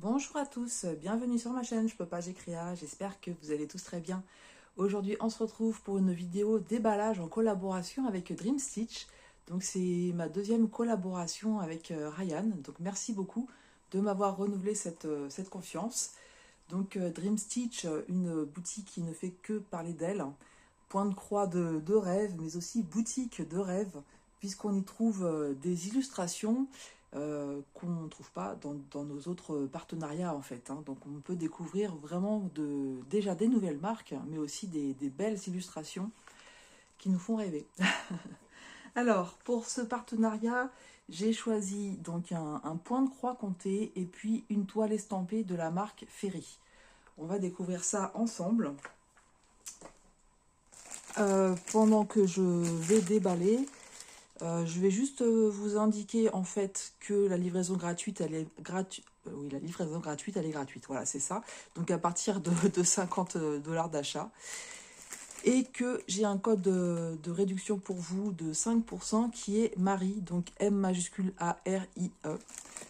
Bonjour à tous, bienvenue sur ma chaîne, je peux pas j'écris, j'espère que vous allez tous très bien. Aujourd'hui on se retrouve pour une vidéo déballage en collaboration avec Dream Stitch. Donc c'est ma deuxième collaboration avec Ryan, donc merci beaucoup de m'avoir renouvelé cette confiance. Donc Dream Stitch, une boutique qui ne fait que parler d'elle, point de croix de rêve, mais aussi boutique de rêve, puisqu'on y trouve des illustrations qu'on ne trouve pas dans nos autres partenariats en fait. Donc on peut découvrir vraiment déjà des nouvelles marques, mais aussi des belles illustrations qui nous font rêver. Alors pour ce partenariat, j'ai choisi donc un point de croix compté et puis une toile estampée de la marque Ferry. On va découvrir ça ensemble. Pendant que je vais déballer, je vais juste vous indiquer en fait que la livraison gratuite, elle est gratuite. Oui, la livraison gratuite, elle est gratuite. Voilà, c'est ça. Donc à partir de 50 $ d'achat. Et que j'ai un code de réduction pour vous de 5% qui est Marie, donc M majuscule A-R-I-E.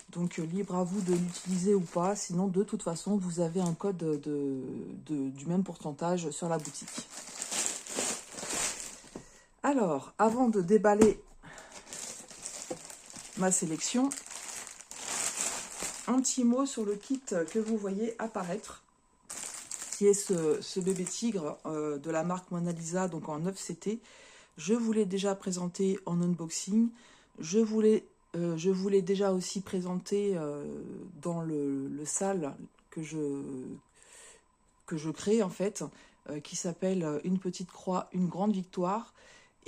Donc libre à vous de l'utiliser ou pas. Sinon, de toute façon, vous avez un code du même pourcentage sur la boutique. Alors, avant de déballer ma sélection, un petit mot sur le kit que vous voyez apparaître, qui est ce bébé tigre de la marque Mona Lisa, donc en 9CT. Je vous l'ai déjà présenté en unboxing. Je vous l'ai déjà aussi présenté dans le sale que je crée en fait, qui s'appelle Une petite croix, une grande victoire,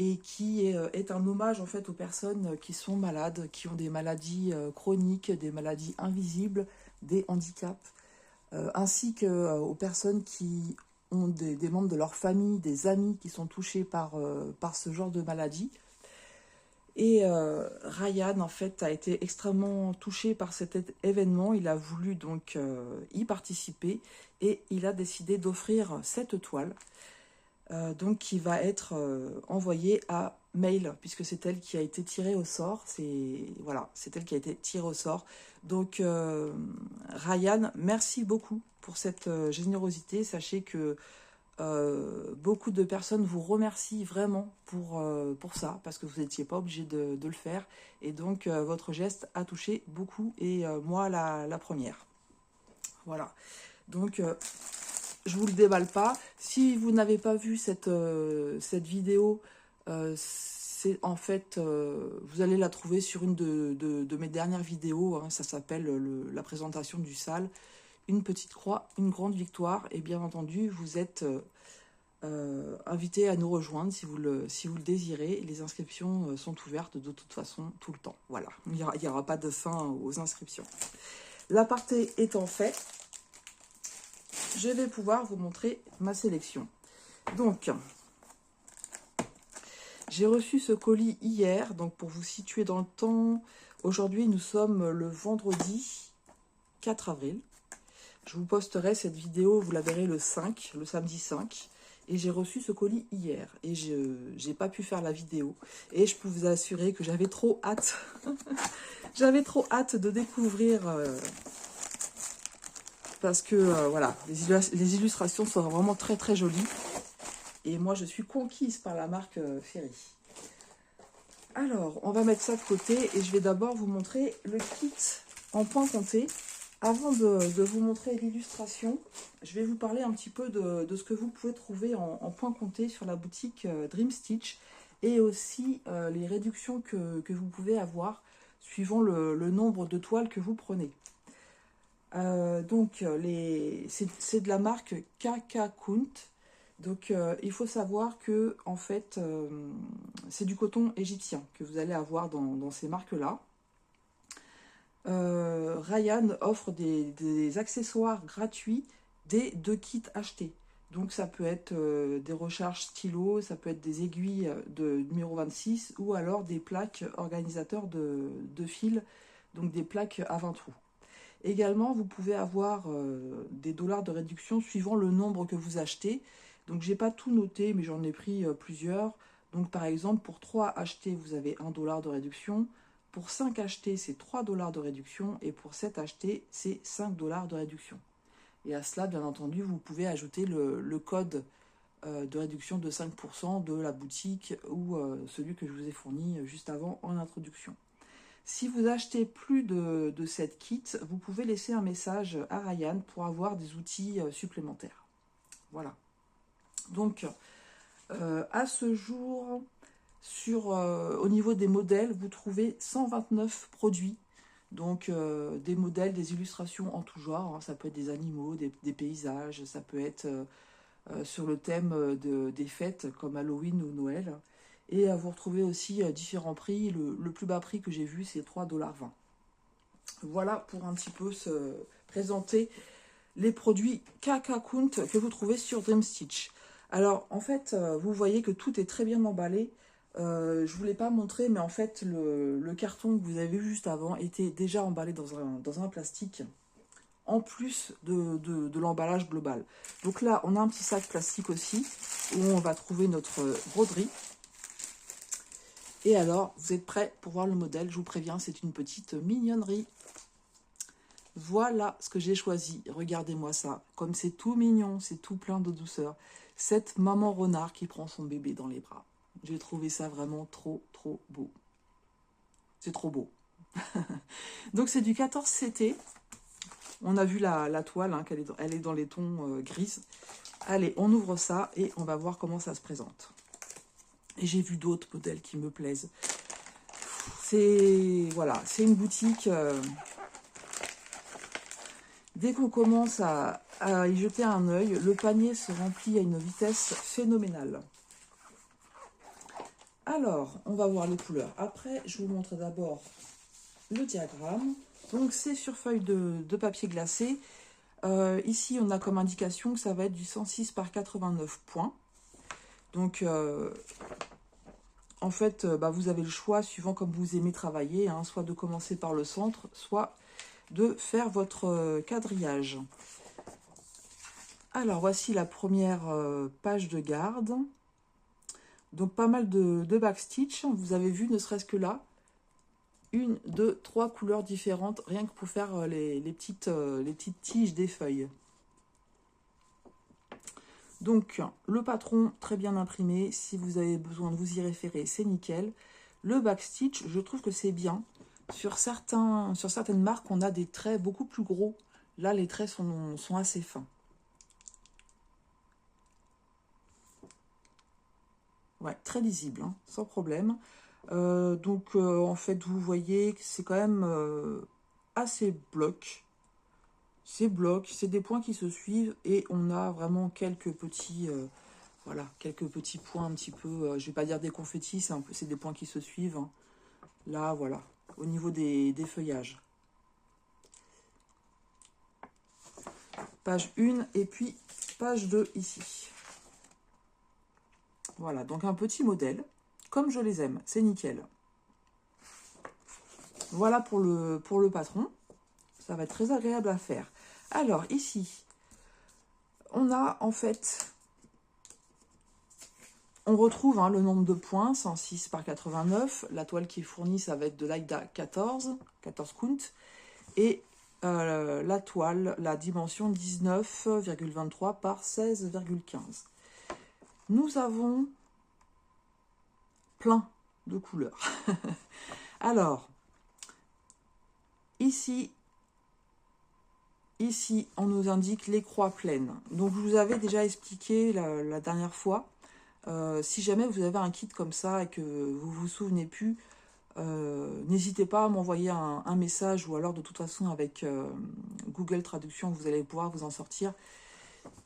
et qui est un hommage en fait aux personnes qui sont malades, qui ont des maladies chroniques, des maladies invisibles, des handicaps, ainsi qu'aux personnes qui ont des membres de leur famille, des amis qui sont touchés par ce genre de maladie. Et Ryan, en fait, a été extrêmement touché par cet événement. Il a voulu donc y participer et il a décidé d'offrir cette toile, donc qui va être envoyée à Mail, puisque c'est elle qui a été tirée au sort. Voilà, c'est elle qui a été tirée au sort. Donc Ryan, merci beaucoup pour cette générosité. Sachez que beaucoup de personnes vous remercient vraiment pour ça, parce que vous n'étiez pas obligé de le faire. Et donc, votre geste a touché beaucoup, et moi, la première. Voilà. Donc, je vous le déballe pas. Si vous n'avez pas vu cette vidéo, c'est en fait, vous allez la trouver sur une de mes dernières vidéos. Ça s'appelle la présentation du sale. Une petite croix, une grande victoire. Et bien entendu, vous êtes invité à nous rejoindre si vous le désirez. Les inscriptions sont ouvertes de toute façon tout le temps. Voilà, il n'y aura pas de fin aux inscriptions. L'aparté étant fait, je vais pouvoir vous montrer ma sélection. Donc, j'ai reçu ce colis hier. Donc, pour vous situer dans le temps, aujourd'hui, nous sommes le vendredi 4 avril. Je vous posterai cette vidéo, vous la verrez le samedi 5. Et j'ai reçu ce colis hier. Et je n'ai pas pu faire la vidéo. Et je peux vous assurer que j'avais trop hâte. J'avais trop hâte de découvrir... parce que, voilà, les illustrations sont vraiment très très jolies. Et moi, je suis conquise par la marque Ferry. Alors, on va mettre ça de côté. Et je vais d'abord vous montrer le kit en point compté. Avant de vous montrer l'illustration, je vais vous parler un petit peu de ce que vous pouvez trouver en point compté sur la boutique Dream Stitch, et aussi les réductions que vous pouvez avoir suivant le nombre de toiles que vous prenez. Donc, c'est de la marque Kakakunt. Donc, il faut savoir que en fait, c'est du coton égyptien que vous allez avoir dans ces marques-là. Ryan offre des accessoires gratuits des 2 kits achetés. Donc ça peut être des recharges stylo, ça peut être des aiguilles de numéro 26, ou alors des plaques organisateurs de fil, donc des plaques à 20 trous. Également, vous pouvez avoir des dollars de réduction suivant le nombre que vous achetez. Donc j'ai pas tout noté, mais j'en ai pris plusieurs. Donc par exemple, pour 3 achetés, vous avez $1 de réduction. Pour 5 achetés, c'est 3 $ de réduction. Et pour 7 achetés, c'est 5 $ de réduction. Et à cela, bien entendu, vous pouvez ajouter le code de réduction de 5% de la boutique ou celui que je vous ai fourni juste avant en introduction. Si vous achetez plus de 7 kits, vous pouvez laisser un message à Ryan pour avoir des outils supplémentaires. Voilà. Donc, à ce jour, au niveau des modèles, vous trouvez 129 produits. Donc, des modèles, des illustrations en tout genre. Hein. Ça peut être des animaux, des paysages, ça peut être sur le thème des fêtes comme Halloween ou Noël. Et vous retrouvez aussi différents prix. Le plus bas prix que j'ai vu, c'est 3,20 $. Voilà pour un petit peu se présenter les produits Kakakunt que vous trouvez sur Dreamstitch. Alors, en fait, vous voyez que tout est très bien emballé. Je ne vous l'ai pas montré, mais en fait, le carton que vous avez vu juste avant était déjà emballé dans un plastique, en plus de l'emballage global. Donc là, on a un petit sac plastique aussi, où on va trouver notre broderie. Et alors, vous êtes prêts pour voir le modèle? Je vous préviens, c'est une petite mignonnerie. Voilà ce que j'ai choisi. Regardez-moi ça. Comme c'est tout mignon, c'est tout plein de douceur. Cette maman renard qui prend son bébé dans les bras. J'ai trouvé ça vraiment trop, trop beau. C'est trop beau. Donc, c'est du 14 CT. On a vu la toile, hein, elle est dans les tons grises. Allez, on ouvre ça et on va voir comment ça se présente. Et j'ai vu d'autres modèles qui me plaisent. Voilà, c'est une boutique. Dès qu'on commence à y jeter un œil, le panier se remplit à une vitesse phénoménale. Alors, on va voir les couleurs. Après, je vous montre d'abord le diagramme. Donc, c'est sur feuille de papier glacé. Ici, on a comme indication que ça va être du 106 par 89 points. Donc, en fait, vous avez le choix, suivant comme vous aimez travailler, hein, soit de commencer par le centre, soit de faire votre quadrillage. Alors, voici la première page de garde. Donc, pas mal de backstitch. Vous avez vu, ne serait-ce que là, 1, 2, 3 couleurs différentes, rien que pour faire les petites tiges des feuilles. Donc, le patron, très bien imprimé. Si vous avez besoin de vous y référer, c'est nickel. Le backstitch, je trouve que c'est bien. Sur certaines marques, on a des traits beaucoup plus gros. Là, les traits sont assez fins. Ouais, très lisible, hein, sans problème. En fait, vous voyez que c'est quand même assez bloc. C'est bloc, c'est des points qui se suivent et on a vraiment quelques petits, quelques petits points un petit peu, je vais pas dire des confettis, c'est des points qui se suivent. Hein. Là, voilà, au niveau des feuillages. Page 1 et puis page 2 ici. Voilà, donc un petit modèle, comme je les aime, c'est nickel. Voilà pour le patron, ça va être très agréable à faire. Alors ici, on a en fait, on retrouve le nombre de points, 106 par 89. La toile qui est fournie, ça va être de l'Aida 14 count. Et la toile, la dimension 19,23 par 16,15. Nous avons plein de couleurs. Alors, ici, on nous indique les croix pleines. Donc, je vous avais déjà expliqué la dernière fois. Si jamais vous avez un kit comme ça et que vous vous souvenez plus, n'hésitez pas à m'envoyer un message ou alors de toute façon avec Google Traduction, vous allez pouvoir vous en sortir.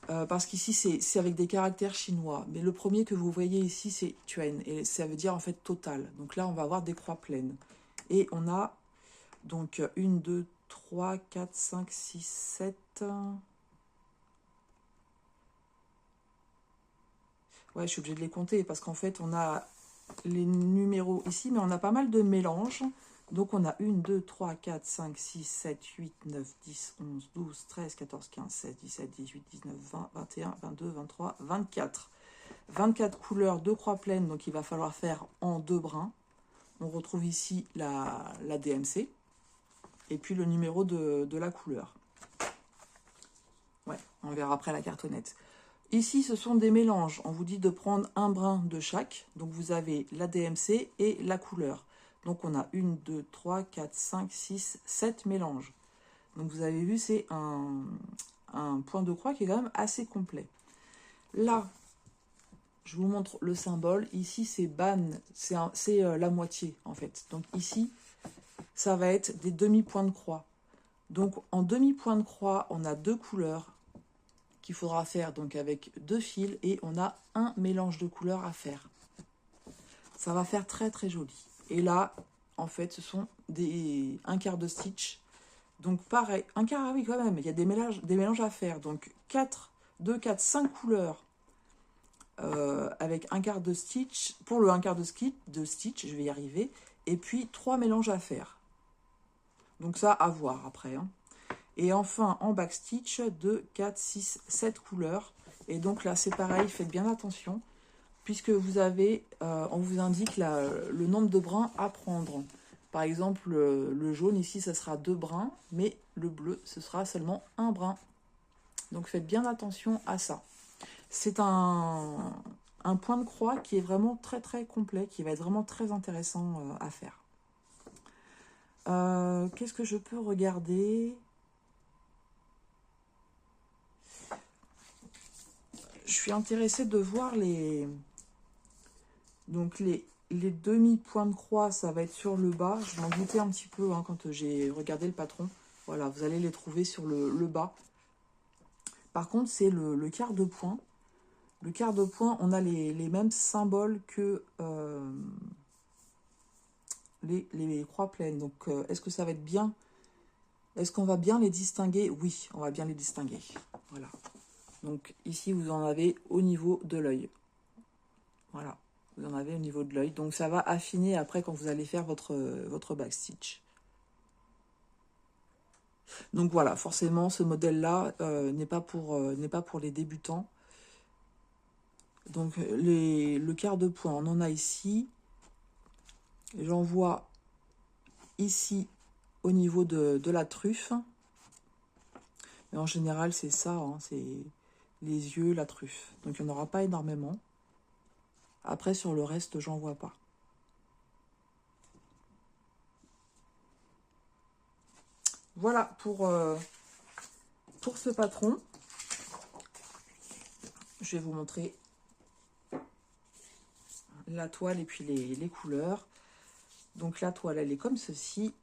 Parce qu'ici, c'est avec des caractères chinois. Mais le premier que vous voyez ici, c'est Tuan. Et ça veut dire en fait total. Donc là, on va avoir des croix pleines. Et on a donc 1, 2, 3, 4, 5, 6, 7... Ouais, je suis obligée de les compter parce qu'en fait, on a les numéros ici, mais on a pas mal de mélanges. Donc, on a 1, 2, 3, 4, 5, 6, 7, 8, 9, 10, 11, 12, 13, 14, 15, 16, 17, 18, 19, 20, 21, 22, 23, 24. 24 couleurs de croix pleines, donc il va falloir faire en 2 brins. On retrouve ici la DMC. Et puis le numéro de la couleur. Ouais, on verra après la cartonnette. Ici, ce sont des mélanges. On vous dit de prendre un brin de chaque. Donc, vous avez la DMC et la couleur. Donc, on a 1, 2, 3, 4, 5, 6, 7 mélanges. Donc, vous avez vu, c'est un point de croix qui est quand même assez complet. Là, je vous montre le symbole. Ici, c'est ban, c'est la moitié, en fait. Donc, ici, ça va être des demi-points de croix. Donc, en demi-point de croix, on a deux couleurs qu'il faudra faire donc avec deux fils et on a un mélange de couleurs à faire. Ça va faire très très joli. Et là, en fait, ce sont un quart de stitch. Donc pareil, un quart, ah oui quand même, il y a des mélanges à faire. Donc 2, 4, 5 couleurs avec un quart de stitch. Pour le un quart de stitch, je vais y arriver. Et puis 3 mélanges à faire. Donc ça, à voir après, hein. Et enfin, en backstitch, 2, 4, 6, 7 couleurs. Et donc là, c'est pareil, faites bien attention, puisque vous avez, on vous indique le nombre de brins à prendre. Par exemple, le jaune, ici, ça sera 2 brins, mais le bleu, ce sera seulement 1 brin. Donc faites bien attention à ça. C'est un point de croix qui est vraiment très très complet, qui va être vraiment très intéressant à faire. Qu'est-ce que je peux regarder ? Je suis intéressée de voir les demi-points de croix, ça va être sur le bas. Je m'en doutais un petit peu hein, quand j'ai regardé le patron. Voilà, vous allez les trouver sur le bas. Par contre, c'est le quart de point. Le quart de point, on a les mêmes symboles que les croix pleines. Donc, est-ce que ça va être bien? Est-ce qu'on va bien les distinguer? Oui, on va bien les distinguer. Voilà. Donc, ici, vous en avez au niveau de l'œil. Voilà. Vous en avez au niveau de l'œil. Donc, ça va affiner après quand vous allez faire votre backstitch. Donc, voilà. Forcément, ce modèle-là n'est pas pour les débutants. Donc, le quart de point, on en a ici. J'en vois ici au niveau de la truffe. Mais en général, c'est ça. Hein, c'est les yeux, la truffe. Donc, il n'y en aura pas énormément. Après, sur le reste, j'en vois pas. Voilà pour ce patron. Je vais vous montrer la toile et puis les couleurs. Donc, la toile, elle est comme ceci.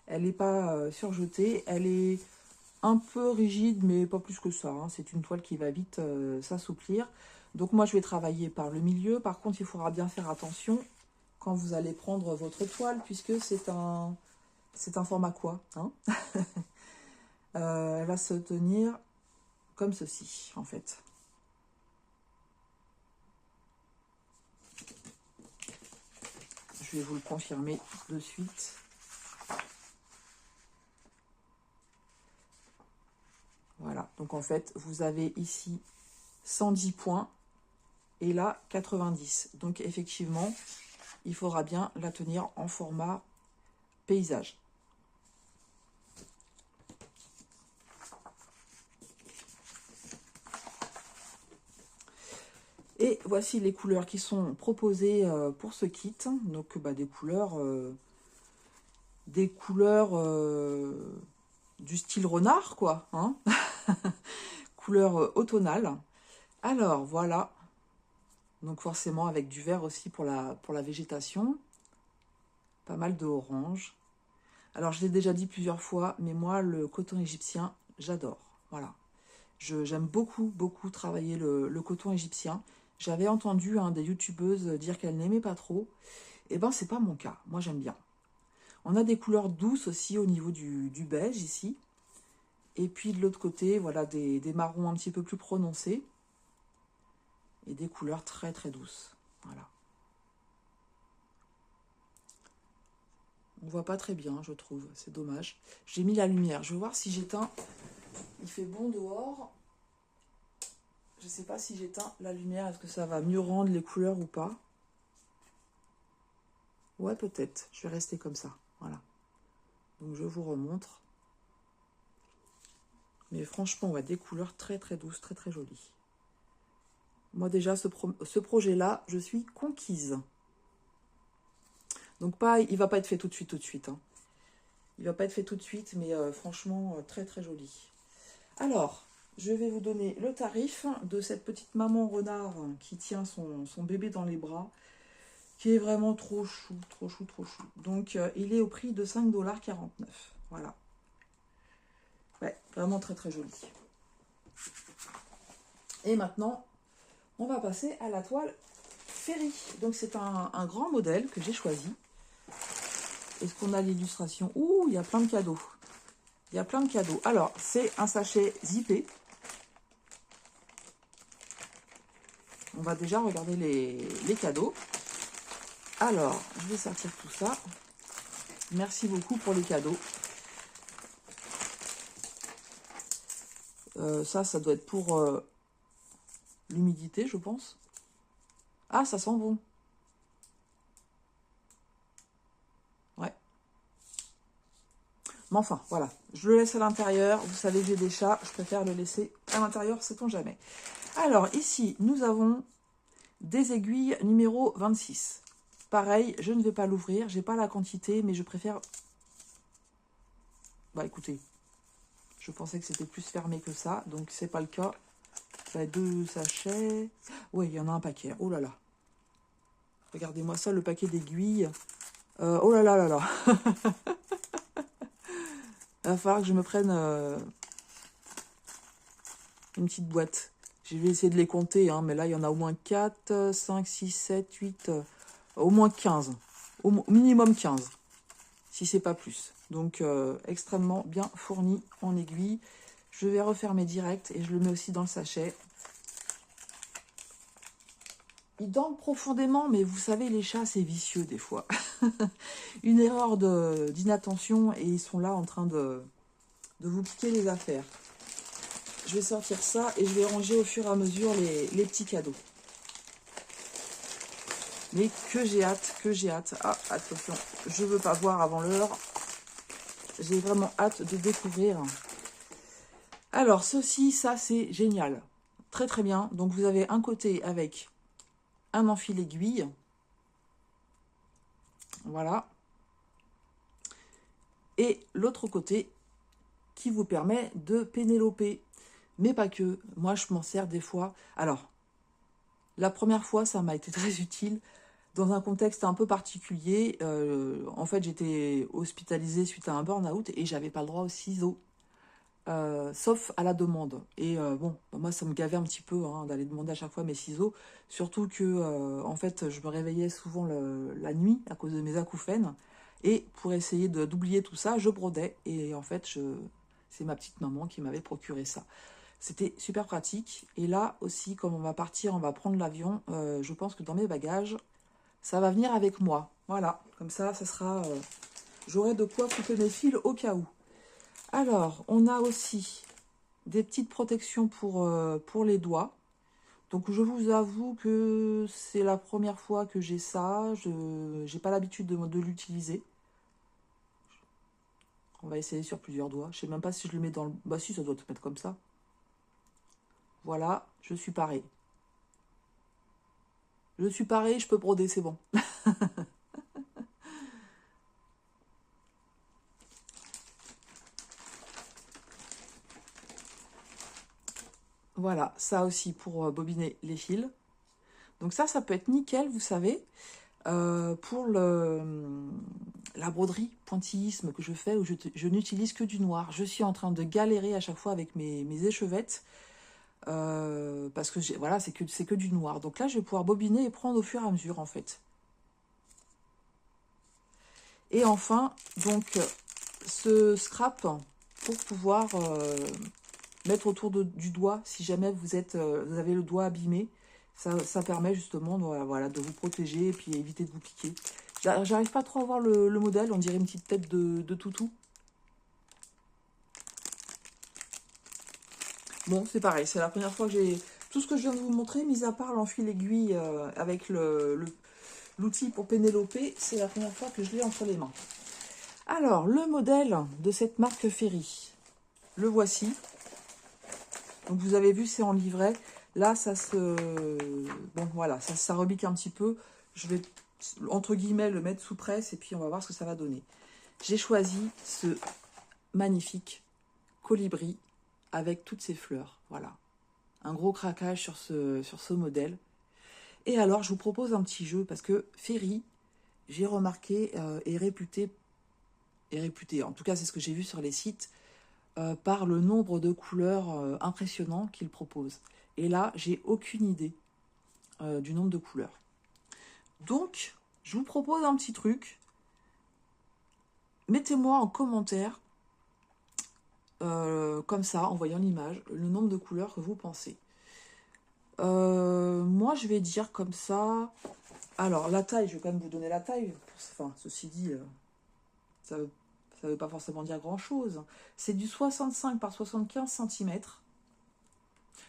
Elle n'est pas surjetée. Elle est un peu rigide, mais pas plus que ça. Hein. C'est une toile qui va vite s'assouplir. Donc, moi, je vais travailler par le milieu. Par contre, il faudra bien faire attention quand vous allez prendre votre toile, puisque c'est un format quoi hein. Elle va se tenir comme ceci, en fait. Je vais vous le confirmer de suite. Voilà, donc en fait, vous avez ici 110 points et là 90. Donc effectivement, il faudra bien la tenir en format paysage. Et voici les couleurs qui sont proposées pour ce kit. Donc des couleurs du style renard, quoi. Hein. Couleurs automnales. Alors, voilà. Donc forcément avec du vert aussi pour la végétation. Pas mal de orange. Alors, je l'ai déjà dit plusieurs fois, mais moi, le coton égyptien, j'adore. Voilà. J'aime beaucoup, beaucoup travailler le coton égyptien. J'avais entendu des youtubeuses dire qu'elles n'aimaient pas trop. Eh ben, c'est pas mon cas. Moi, j'aime bien. On a des couleurs douces aussi au niveau du beige ici. Et puis, de l'autre côté, voilà, des marrons un petit peu plus prononcés. Et des couleurs très, très douces. Voilà. On voit pas très bien, je trouve. C'est dommage. J'ai mis la lumière. Je vais voir si j'éteins. Il fait bon dehors. Je sais pas si j'éteins la lumière. Est-ce que ça va mieux rendre les couleurs ou pas? Ouais, peut-être. Je vais rester comme ça. Voilà. Donc, je vous remontre. Mais franchement, ouais, des couleurs très, très douces, très, très jolies. Moi, déjà, ce projet-là, je suis conquise. Donc, pas, il va pas être fait tout de suite, hein. Il va pas être fait tout de suite, mais franchement, très, très joli. Alors, je vais vous donner le tarif de cette petite maman renard qui tient son bébé dans les bras, qui est vraiment trop chou, trop chou, trop chou. Donc, il est au prix de 5,49 $. Voilà. Ouais, vraiment très, très joli. Et maintenant, on va passer à la toile Ferry. Donc, c'est un grand modèle que j'ai choisi. Est-ce qu'on a l'illustration? Ouh, il y a plein de cadeaux. Il y a plein de cadeaux. Alors, c'est un sachet zippé. On va déjà regarder les cadeaux. Alors, je vais sortir tout ça. Merci beaucoup pour les cadeaux. Ça doit être pour l'humidité, je pense. Ah, ça sent bon. Ouais. Mais enfin, voilà. Je le laisse à l'intérieur. Vous savez que j'ai des chats. Je préfère le laisser à l'intérieur, sait-on jamais. Alors, ici, nous avons des aiguilles numéro 26. Pareil, je ne vais pas l'ouvrir. J'ai pas la quantité, mais je préfère... Bah, écoutez. Je pensais que c'était plus fermé que ça. Donc, c'est pas le cas. Ça a 2 sachets. Oui, il y en a un paquet. Oh là là. Regardez-moi ça, le paquet d'aiguilles. Oh là là là là. Il va falloir que je me prenne une petite boîte. Je vais essayer de les compter, hein, mais là, il y en a au moins 4, 5, 6, 7, 8, au moins 15. Au minimum 15, si c'est pas plus. Donc, extrêmement bien fourni en aiguilles. Je vais refermer direct et je le mets aussi dans le sachet. Ils dorment profondément, mais vous savez, les chats, c'est vicieux des fois. Une erreur d'inattention et ils sont là en train de vous piquer les affaires. Je vais sortir ça et je vais ranger au fur et à mesure les petits cadeaux. Mais que j'ai hâte, que j'ai hâte. Ah, attention, je ne veux pas voir avant l'heure. J'ai vraiment hâte de découvrir. Alors, ceci, ça, c'est génial. Très, très bien. Donc, vous avez un côté avec un enfil aiguille. Voilà. Et l'autre côté qui vous permet de pénéloper. Mais pas que. Moi, je m'en sers des fois. Alors, la première fois, ça m'a été très utile dans un contexte un peu particulier. En fait, j'étais hospitalisée suite à un burn-out et j'avais pas le droit aux ciseaux. Sauf à la demande. Et bon, moi, ça me gavait un petit peu hein, d'aller demander à chaque fois mes ciseaux. Surtout que, en fait, je me réveillais souvent la nuit à cause de mes acouphènes. Et pour essayer d'oublier tout ça, je brodais. Et en fait, c'est ma petite maman qui m'avait procuré ça. C'était super pratique. Et là aussi, comme on va partir, on va prendre l'avion, je pense que dans mes bagages, ça va venir avec moi. Voilà, comme ça sera... j'aurai de quoi couper mes fils au cas où. Alors, on a aussi des petites protections pour les doigts. Donc, je vous avoue que c'est la première fois que j'ai ça. Je n'ai pas l'habitude de l'utiliser. On va essayer sur plusieurs doigts. Je ne sais même pas si je le mets dans le... Bah si, ça doit te mettre comme ça. Voilà, je suis parée. Je suis parée, je peux broder, c'est bon. Voilà, ça aussi pour bobiner les fils. Donc ça peut être nickel, vous savez, pour la broderie pointillisme que je fais, où je n'utilise que du noir. Je suis en train de galérer à chaque fois avec mes échevettes, parce que voilà, c'est que du noir. Donc là, je vais pouvoir bobiner et prendre au fur et à mesure, en fait. Et enfin, donc, ce scrap pour pouvoir mettre autour du doigt, si jamais vous avez le doigt abîmé. Ça permet justement voilà, de vous protéger et puis éviter de vous piquer. J'arrive pas trop à voir le modèle, on dirait une petite tête de toutou. Bon, c'est pareil, c'est la première fois que j'ai... Tout ce que je viens de vous montrer, mis à part l'enfil aiguille avec l'outil pour Pénélope, c'est la première fois que je l'ai entre les mains. Alors, le modèle de cette marque Ferry, le voici. Donc, vous avez vu, c'est en livret. Là, ça se... Bon, voilà, ça rebique un petit peu. Je vais, entre guillemets, le mettre sous presse et puis on va voir ce que ça va donner. J'ai choisi ce magnifique colibri avec toutes ces fleurs. Voilà. Un gros craquage sur ce modèle. Et alors, je vous propose un petit jeu parce que Ferry, j'ai remarqué, est réputé, en tout cas, c'est ce que j'ai vu sur les sites, par le nombre de couleurs impressionnants qu'il propose. Et là, j'ai aucune idée du nombre de couleurs. Donc, je vous propose un petit truc. Mettez-moi en commentaire, comme ça, en voyant l'image, le nombre de couleurs que vous pensez. Moi, je vais dire comme ça... Alors, la taille, je vais quand même vous donner la taille. Enfin, ceci dit, ça veut pas forcément dire grand-chose. C'est du 65 par 75 cm.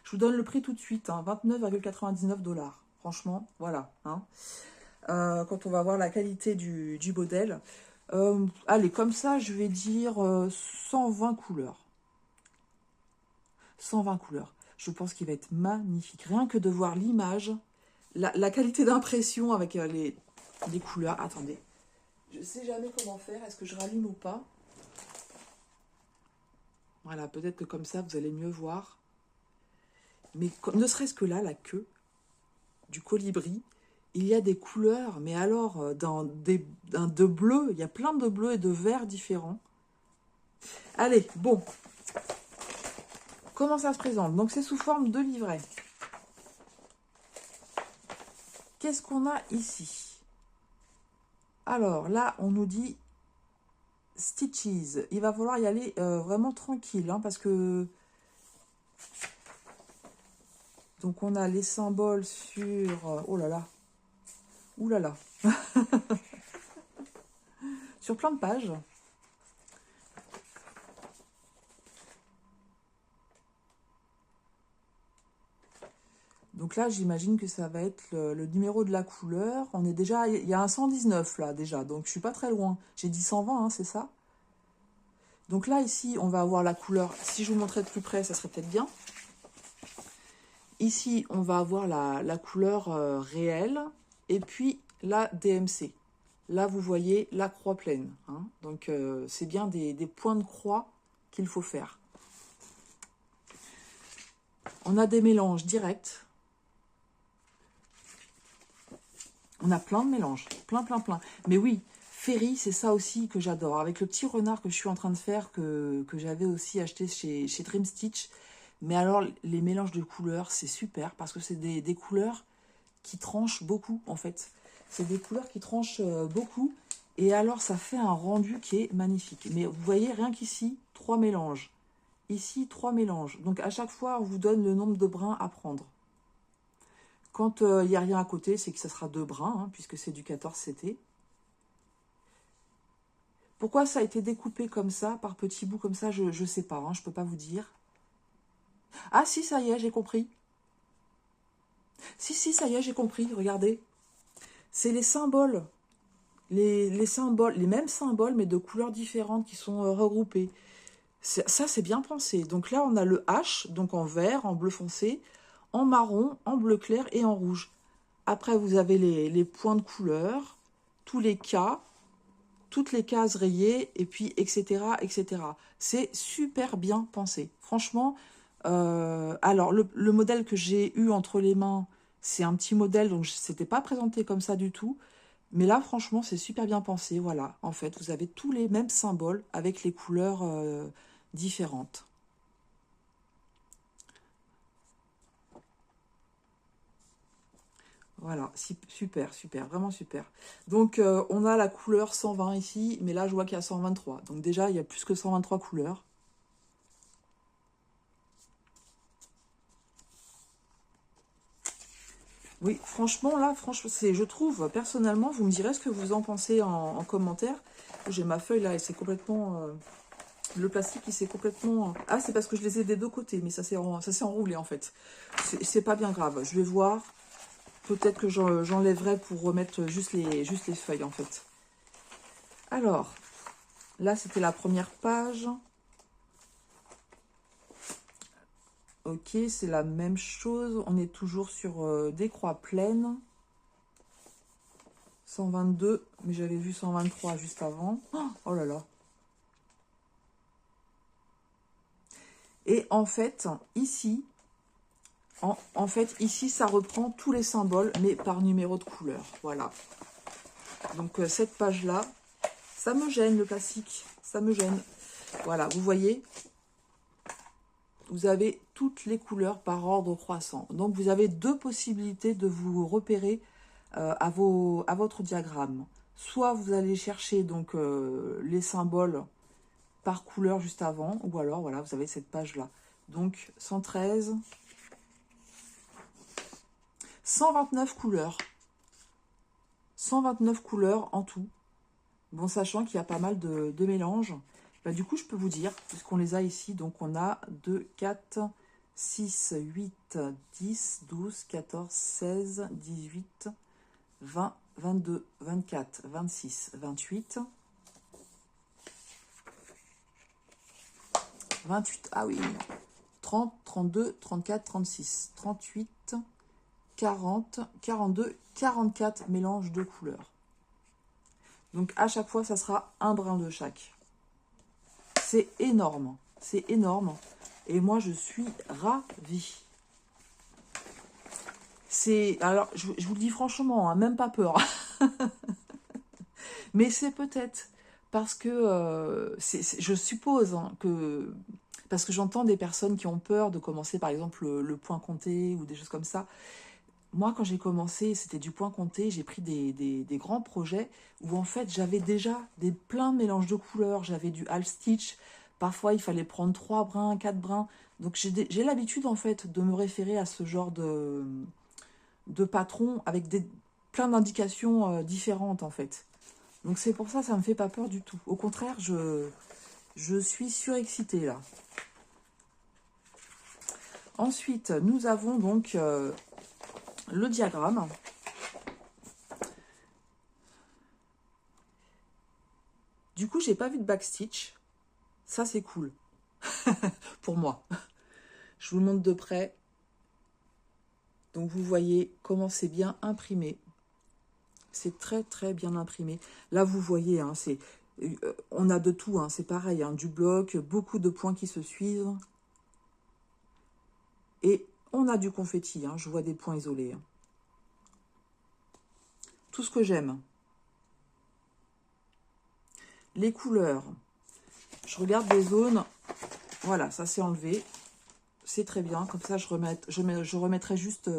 Je vous donne le prix tout de suite, hein, 29,99 $. Franchement, voilà. Hein. Quand on va voir la qualité du modèle. Allez, comme ça, je vais dire 120 couleurs. 120 couleurs. Je pense qu'il va être magnifique. Rien que de voir l'image, la qualité d'impression avec les couleurs. Attendez, je ne sais jamais comment faire. Est-ce que je rallume ou pas? Voilà, peut-être que comme ça, vous allez mieux voir. Mais ne serait-ce que là, la queue du colibri, il y a des couleurs, mais alors, de bleu, il y a plein de bleus et de verts différents. Allez, bon. Comment ça se présente? Donc, c'est sous forme de livret. Qu'est-ce qu'on a ici? Alors, là, on nous dit Stitches. Il va falloir y aller vraiment tranquille, hein, parce que... Donc, on a les symboles sur... oh là là. Ouh là là. Sur plein de pages. Donc là, j'imagine que ça va être le numéro de la couleur. On est déjà... Il y a un 119 là, déjà. Donc, je suis pas très loin. J'ai dit 120, hein, c'est ça? Donc là, ici, on va avoir la couleur. Si je vous montrais de plus près, ça serait peut-être bien. Ici, on va avoir la couleur réelle. Et puis, la DMC. Là, vous voyez la croix pleine. Hein. Donc, c'est bien des points de croix qu'il faut faire. On a des mélanges directs. On a plein de mélanges. Plein. Mais oui, Ferry, c'est ça aussi que j'adore. Avec le petit renard que je suis en train de faire, que j'avais aussi acheté chez Dream Stitch. Mais alors, les mélanges de couleurs, c'est super. Parce que c'est des couleurs qui tranchent beaucoup, en fait. C'est des couleurs qui tranchent beaucoup. Et alors, ça fait un rendu qui est magnifique. Mais vous voyez, rien qu'ici, 3 mélanges. Ici, 3 mélanges. Donc, à chaque fois, on vous donne le nombre de brins à prendre. Quand il n'y a rien à côté, c'est que ça sera 2 brins, hein, puisque c'est du 14 CT. Pourquoi ça a été découpé comme ça, par petits bouts comme ça, je ne sais pas, hein, je ne peux pas vous dire. Ah si, ça y est, j'ai compris. Si, ça y est, j'ai compris, regardez. C'est les symboles. Les symboles, les mêmes symboles, mais de couleurs différentes qui sont regroupés. Ça, c'est bien pensé. Donc là, on a le H, donc en vert, en bleu foncé, en marron, en bleu clair et en rouge. Après, vous avez les points de couleur, tous les cas, toutes les cases rayées, et puis etc. etc. C'est super bien pensé. Franchement, alors le modèle que j'ai eu entre les mains, c'est un petit modèle, donc je ne s'était pas présenté comme ça du tout. Mais là, franchement, c'est super bien pensé. Voilà, en fait, vous avez tous les mêmes symboles avec les couleurs différentes. Voilà, super, vraiment super. Donc, on a la couleur 120 ici, mais là, je vois qu'il y a 123. Donc déjà, il y a plus que 123 couleurs. Oui, franchement, là, je trouve, personnellement, vous me direz ce que vous en pensez en commentaire. J'ai ma feuille là et c'est complètement... le plastique, il s'est complètement... Ah, c'est parce que je les ai des deux côtés, mais ça s'est enroulé en fait. C'est pas bien grave. Je vais voir. Peut-être que j'enlèverai pour remettre juste les feuilles, en fait. Alors, là, c'était la première page. Ok, c'est la même chose. On est toujours sur des croix pleines. 122, mais j'avais vu 123 juste avant. Oh là là. Et en fait, ici, ici, ça reprend tous les symboles, mais par numéro de couleur. Voilà. Donc, cette page-là, ça me gêne, le classique. Ça me gêne. Voilà, vous voyez, vous avez toutes les couleurs par ordre croissant. Donc, vous avez deux possibilités de vous repérer à votre diagramme. Soit vous allez chercher donc les symboles par couleur juste avant, ou alors, voilà, vous avez cette page-là. Donc, 113, 129 couleurs. 129 couleurs en tout. Bon, sachant qu'il y a pas mal de mélanges. Bah, du coup, je peux vous dire, puisqu'on les a ici, donc on a 2, 4, 6, 8, 10, 12, 14, 16, 18, 20, 22, 24, 26, 28. 28, ah oui, 30, 32, 34, 36, 38, 40, 42, 44 mélanges de couleurs. Donc, à chaque fois, ça sera un brin de chaque. C'est énorme. C'est énorme. Et moi, je suis ravie. Alors, je vous le dis franchement, hein, même pas peur. Mais c'est peut-être parce que, je suppose hein, que... Parce que j'entends des personnes qui ont peur de commencer, par exemple, le point compté ou des choses comme ça. Moi, quand j'ai commencé, c'était du point compté. J'ai pris des grands projets où, en fait, j'avais déjà plein de mélanges de couleurs. J'avais du half stitch. Parfois, il fallait prendre 3 brins, 4 brins. Donc, j'ai l'habitude, en fait, de me référer à ce genre de patron avec plein d'indications différentes, en fait. Donc, c'est pour ça, ça ne me fait pas peur du tout. Au contraire, je suis surexcitée, là. Ensuite, nous avons donc le diagramme. Du coup, j'ai pas vu de backstitch. Ça, c'est cool. Pour moi. Je vous le montre de près. Donc, vous voyez comment c'est bien imprimé. C'est très, très bien imprimé. Là, vous voyez, hein, on a de tout. Hein, c'est pareil, hein, du bloc, beaucoup de points qui se suivent. Et on a du confetti. Hein, je vois des points isolés. Hein. Tout ce que j'aime. Les couleurs. Je regarde des zones. Voilà, ça s'est enlevé. C'est très bien. Comme ça, je remettrai juste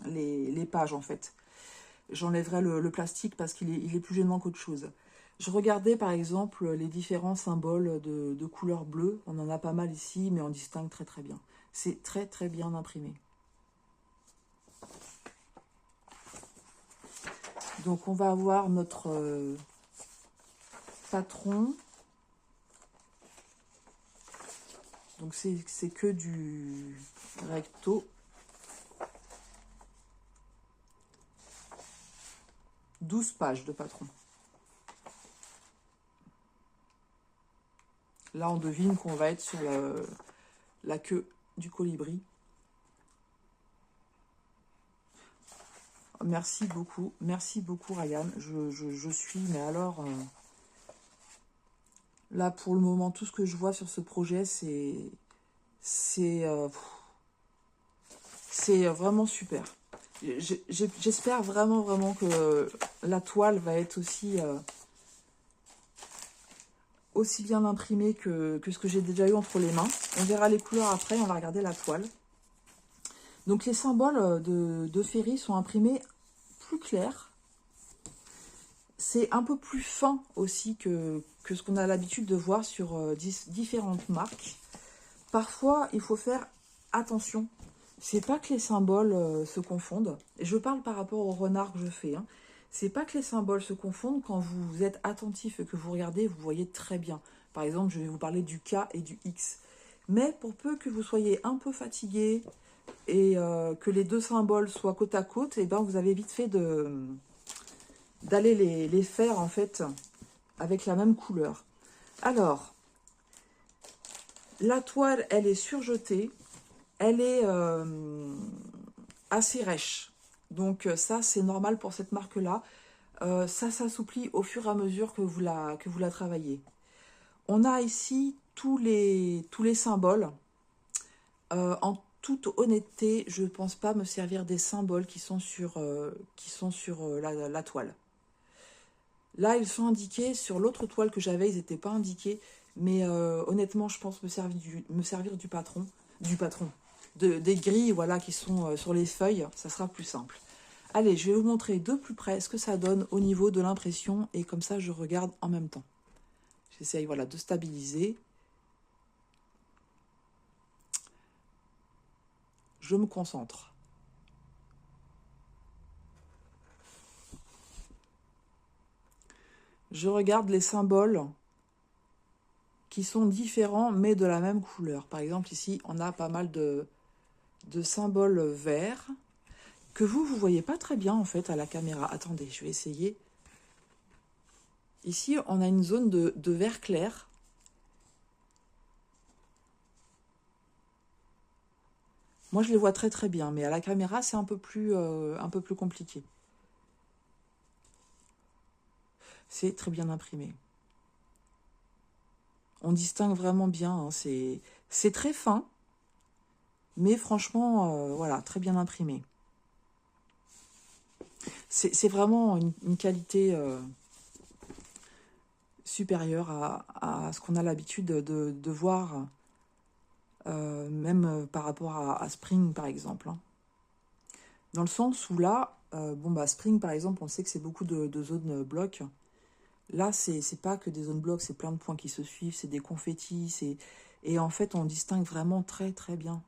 les pages, en fait. J'enlèverai le plastique parce qu'il est plus gênant qu'autre chose. Je regardais, par exemple, les différents symboles de couleur bleue. On en a pas mal ici, mais on distingue très, très bien. C'est très, très bien imprimé. Donc, on va avoir notre patron. Donc, c'est que du recto. 12 pages de patron. Là, on devine qu'on va être sur la queue du colibri. Merci beaucoup Ryan. Je suis, mais alors, là pour le moment, tout ce que je vois sur ce projet, c'est vraiment super. J'espère vraiment que la toile va être aussi bien imprimée que ce que j'ai déjà eu entre les mains. On verra les couleurs après, on va regarder la toile. Donc les symboles de Ferry sont imprimés plus clairs. C'est un peu plus fin aussi que ce qu'on a l'habitude de voir sur différentes marques. Parfois, il faut faire attention. C'est pas que les symboles se confondent. Et je parle par rapport au renard que je fais. Hein. C'est pas que les symboles se confondent. Quand vous êtes attentif et que vous regardez, vous voyez très bien. Par exemple, je vais vous parler du K et du X. Mais pour peu que vous soyez un peu fatigué, et que les deux symboles soient côte à côte, et ben vous avez vite fait d'aller les faire en fait avec la même couleur. Alors, la toile, elle est surjetée, elle est assez rêche. Donc ça, c'est normal pour cette marque-là. Ça s'assouplit au fur et à mesure que vous la travaillez. On a ici tous les symboles. En toute honnêteté, je ne pense pas me servir des symboles qui sont sur, la toile. Là, ils sont indiqués. Sur l'autre toile que j'avais, ils n'étaient pas indiqués. Mais honnêtement, je pense me servir du patron, des grilles voilà, qui sont sur les feuilles. Ça sera plus simple. Allez, je vais vous montrer de plus près ce que ça donne au niveau de l'impression. Et comme ça, je regarde en même temps. J'essaye voilà, de stabiliser. Je me concentre. Je regarde les symboles qui sont différents, mais de la même couleur. Par exemple, ici, on a pas mal de symboles verts que vous ne voyez pas très bien, en fait, à la caméra. Attendez, je vais essayer. Ici, on a une zone de vert clair. Moi, je les vois très très bien, mais à la caméra, c'est un peu plus compliqué. C'est très bien imprimé. On distingue vraiment bien, hein. C'est très fin, mais franchement, voilà, très bien imprimé. C'est vraiment une qualité supérieure à ce qu'on a l'habitude de voir, même par rapport à Spring, par exemple. Hein. Dans le sens où là, Spring, par exemple, on sait que c'est beaucoup de zones blocs. Là, c'est pas que des zones blocs, c'est plein de points qui se suivent, c'est des confettis, et en fait, on distingue vraiment très très bien.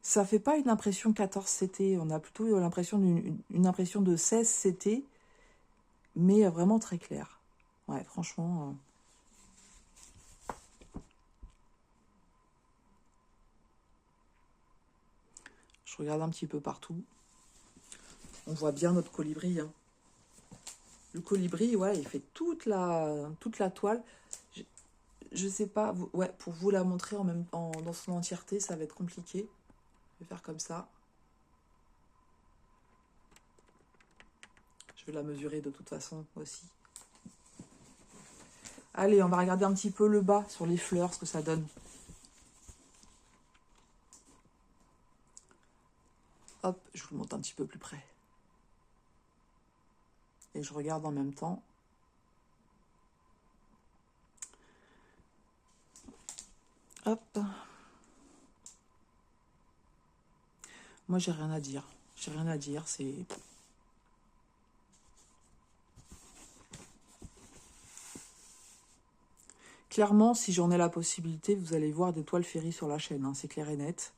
Ça fait pas une impression 14 CT, on a plutôt l'impression d'une impression de 16 CT, mais vraiment très clair. Ouais, franchement... Je regarde un petit peu partout. On voit bien notre colibri. Hein. Le colibri, ouais, il fait toute la toile. Je sais pas, ouais, pour vous la montrer dans son entièreté, ça va être compliqué. Je vais faire comme ça. Je vais la mesurer de toute façon aussi. Allez, on va regarder un petit peu le bas sur les fleurs, ce que ça donne. Hop, je vous le montre un petit peu plus près. Et je regarde en même temps. Hop. Moi, j'ai rien à dire. J'ai rien à dire, c'est... Clairement, si j'en ai la possibilité, vous allez voir des toiles Ferry sur la chaîne, hein, c'est clair et net.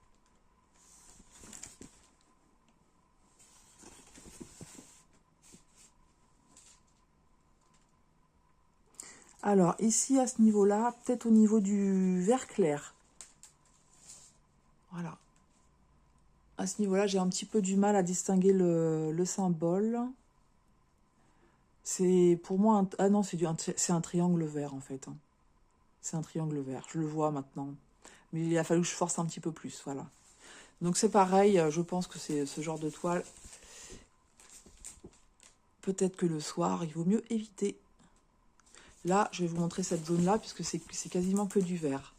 Alors, ici, à ce niveau-là, peut-être au niveau du vert clair. Voilà. À ce niveau-là, j'ai un petit peu du mal à distinguer le symbole. C'est pour moi... Ah non, c'est un triangle vert, en fait. Hein. C'est un triangle vert, je le vois maintenant. Mais il a fallu que je force un petit peu plus, voilà. Donc c'est pareil, je pense que c'est ce genre de toile. Peut-être que le soir, il vaut mieux éviter. Là, je vais vous montrer cette zone-là, puisque c'est quasiment que du vert.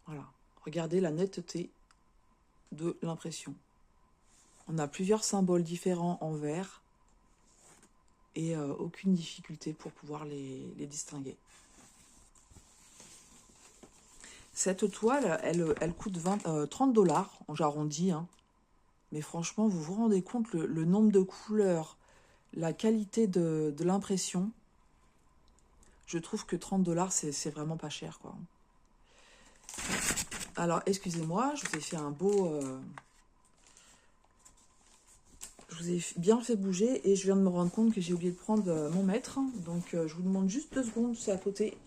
Voilà. Regardez la netteté de l'impression. On a plusieurs symboles différents en vert. Et aucune difficulté pour pouvoir les distinguer. Cette toile, elle coûte 30 $, j'arrondis. Hein. Mais franchement, vous vous rendez compte le nombre de couleurs, la qualité de l'impression. Je trouve que 30 $, c'est vraiment pas cher, quoi. Alors, excusez-moi, je vous ai fait un beau... je vous ai bien fait bouger et je viens de me rendre compte que j'ai oublié de prendre mon mètre. Donc, je vous demande juste 2 secondes, c'est à côté.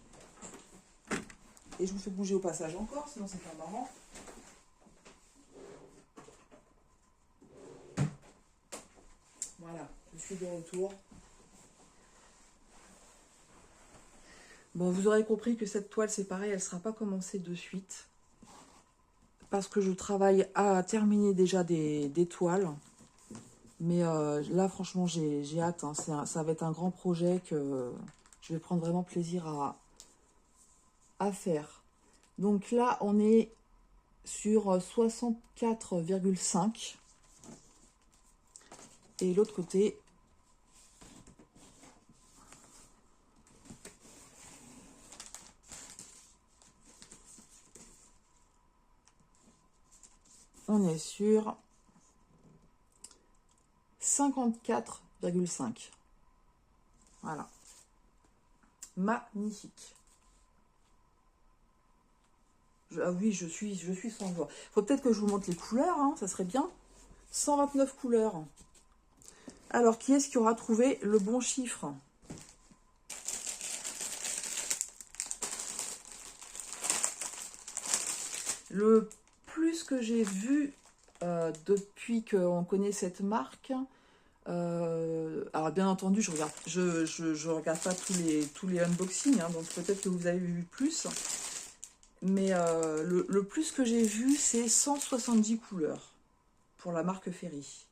Et je vous fais bouger au passage encore, sinon c'est pas marrant. Voilà, je suis de retour. Bon, vous aurez compris que cette toile, c'est pareil, elle ne sera pas commencée de suite. Parce que je travaille à terminer déjà des toiles. Mais là, franchement, j'ai hâte. Hein. Ça va être un grand projet que je vais prendre vraiment plaisir à faire. Donc là, on est sur 64,5. Et l'autre côté, on est sur 54,5. Voilà. Magnifique. Ah oui, je suis sans joie. Faut peut-être que je vous montre les couleurs, hein, ça serait bien. 129 couleurs. Alors, qui est-ce qui aura trouvé le bon chiffre? Le plus que j'ai vu depuis qu'on connaît cette marque, alors bien entendu, je regarde pas tous les unboxings, hein, donc peut-être que vous avez vu plus. Mais le plus que j'ai vu, c'est 170 couleurs pour la marque Ferry.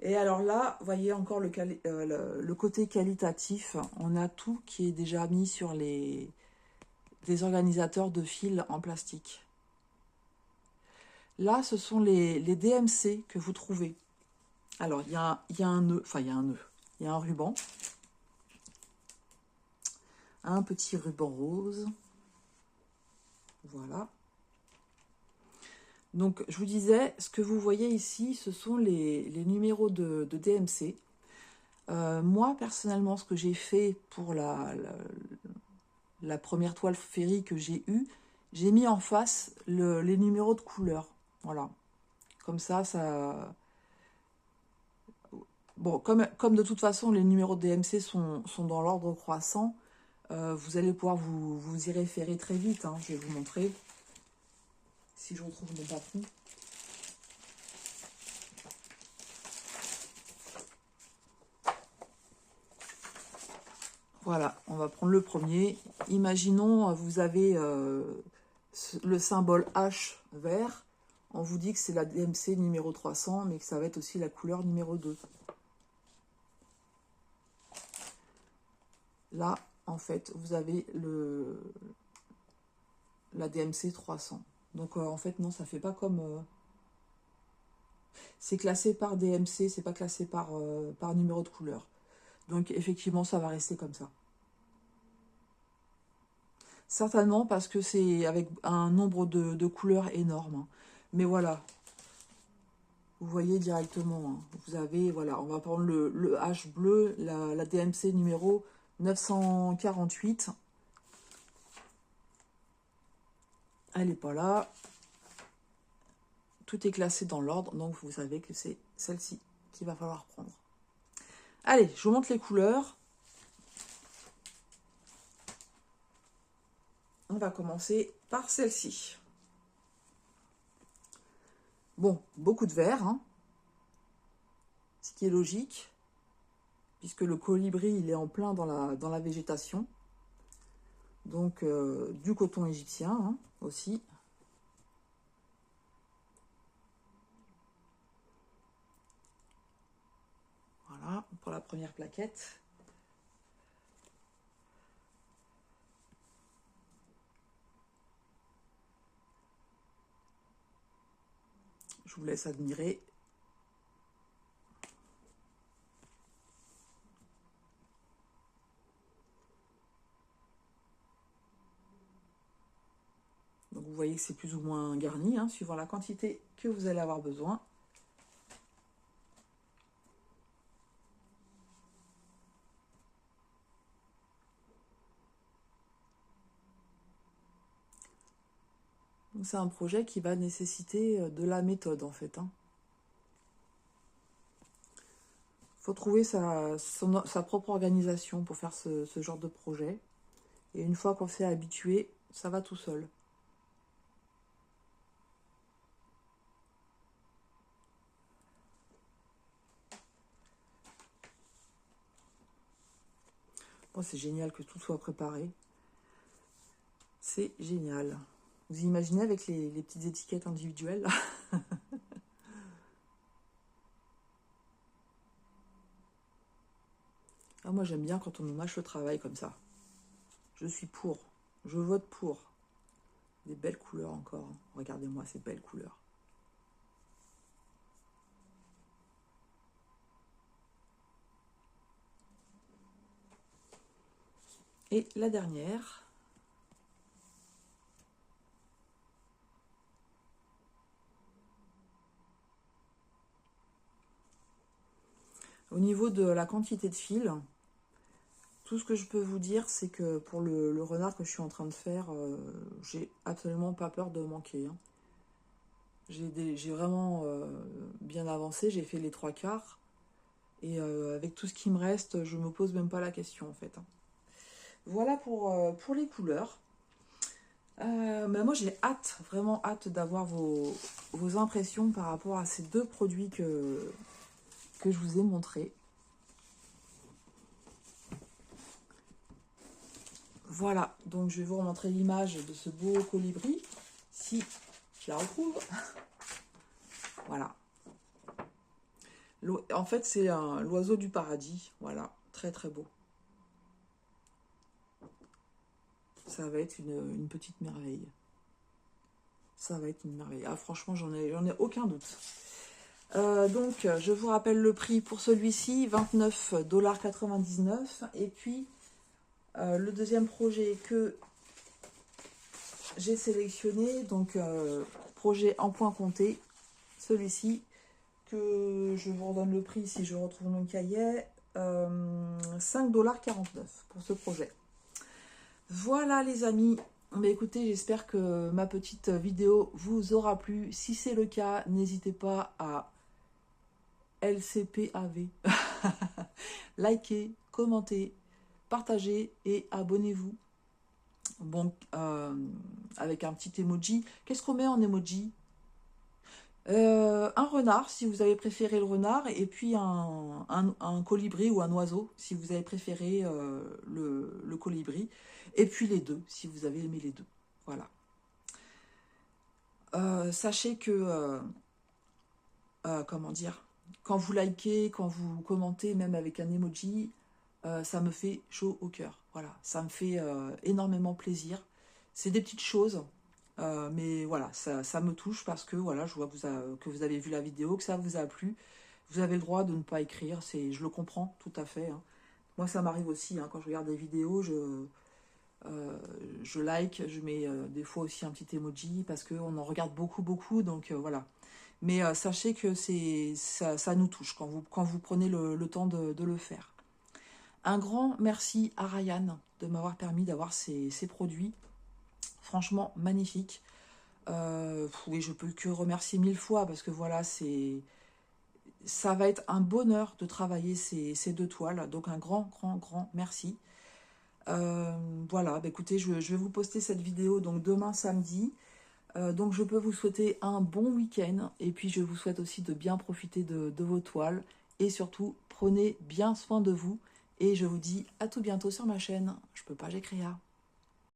Et alors là, vous voyez encore le côté qualitatif. On a tout qui est déjà mis sur des organisateurs de fils en plastique. Là, ce sont les DMC que vous trouvez. Alors, il y a un nœud, enfin, il y a un nœud. Il y a un ruban. Un petit ruban rose. Voilà. Donc, je vous disais, ce que vous voyez ici, ce sont les numéros de DMC. Moi, personnellement, ce que j'ai fait pour la première toile Ferry que j'ai eue, j'ai mis en face les numéros de couleur. Voilà. Comme ça... Bon, comme de toute façon, les numéros de DMC sont dans l'ordre croissant, vous allez pouvoir vous y référer très vite. Hein. Je vais vous montrer. Si je retrouve mon patron. Voilà, on va prendre le premier. Imaginons, vous avez le symbole H vert. On vous dit que c'est la DMC numéro 300, mais que ça va être aussi la couleur numéro 2. Là, en fait, vous avez la DMC 300. Donc, en fait, non, ça fait pas comme... c'est classé par DMC, c'est pas classé par numéro de couleur. Donc, effectivement, ça va rester comme ça. Certainement parce que c'est avec un nombre de couleurs énorme. Hein. Mais voilà, vous voyez directement. Hein. Vous avez, voilà, on va prendre le H bleu, la DMC numéro 948. Elle n'est pas là. Tout est classé dans l'ordre, donc vous savez que c'est celle-ci qu'il va falloir prendre. Allez, je vous montre les couleurs. On va commencer par celle-ci. Bon, beaucoup de vert, hein, ce qui est logique, puisque le colibri, il est en plein dans la végétation. Donc, du coton égyptien hein, aussi. Voilà, pour la première plaquette. Je vous laisse admirer. Donc vous voyez que c'est plus ou moins garni, hein, suivant la quantité que vous allez avoir besoin. Donc c'est un projet qui va nécessiter de la méthode en fait. Hein. Faut trouver sa propre organisation pour faire ce genre de projet. Et une fois qu'on s'est habitué, ça va tout seul. Bon, c'est génial que tout soit préparé. C'est génial. Vous imaginez avec les petites étiquettes individuelles? Ah, moi, j'aime bien quand on me mâche le travail comme ça. Je suis pour. Je vote pour. Des belles couleurs encore. Regardez-moi ces belles couleurs. Et la dernière. Au niveau de la quantité de fil, tout ce que je peux vous dire, c'est que pour le renard que je suis en train de faire, j'ai absolument pas peur de manquer. Hein. J'ai vraiment bien avancé, j'ai fait les 3/4. Et avec tout ce qui me reste, je me pose même pas la question en fait. Hein. Voilà pour les couleurs. Mais moi j'ai hâte, vraiment hâte d'avoir vos impressions par rapport à ces deux produits que je vous ai montrés. Voilà, donc je vais vous remontrer l'image de ce beau colibri, si je la retrouve. Voilà. En fait, c'est l'oiseau du paradis. Voilà, très très beau. Ça va être une petite merveille. Ça va être une merveille. Ah, franchement, j'en ai aucun doute. Donc, je vous rappelle le prix pour celui-ci, 29,99 $. Et puis, le deuxième projet que j'ai sélectionné, donc projet en point compté, celui-ci, que je vous redonne le prix si je retrouve mon cahier, 5,49 $ pour ce projet. Voilà les amis, mais écoutez, j'espère que ma petite vidéo vous aura plu. Si c'est le cas, n'hésitez pas à LCPAV, liker, commenter, partager et abonnez-vous. Bon, avec un petit emoji. Qu'est-ce qu'on met en emoji? Un renard, si vous avez préféré le renard, et puis un colibri ou un oiseau, si vous avez préféré le colibri, et puis les deux, si vous avez aimé les deux. Voilà. Sachez que, comment dire, quand vous likez, quand vous commentez, même avec un emoji, ça me fait chaud au cœur. Voilà, ça me fait énormément plaisir. C'est des petites choses. Mais voilà, ça me touche parce que voilà, je vois que vous avez vu la vidéo, que ça vous a plu. Vous avez le droit de ne pas écrire, je le comprends tout à fait. Hein. Moi, ça m'arrive aussi, hein, quand je regarde des vidéos, je like, je mets des fois aussi un petit emoji parce qu'on en regarde beaucoup, beaucoup, donc voilà. Mais sachez que ça nous touche quand vous prenez le temps de le faire. Un grand merci à Ryan de m'avoir permis d'avoir ces produits. Franchement, magnifique. Oui, je peux que remercier 1000 fois parce que voilà, ça va être un bonheur de travailler ces deux toiles. Donc un grand, grand, grand merci. Voilà, bah écoutez, je vais vous poster cette vidéo donc demain samedi. Donc je peux vous souhaiter un bon week-end et puis je vous souhaite aussi de bien profiter de vos toiles. Et surtout, prenez bien soin de vous. Et je vous dis à tout bientôt sur ma chaîne. Je peux pas, j'écris.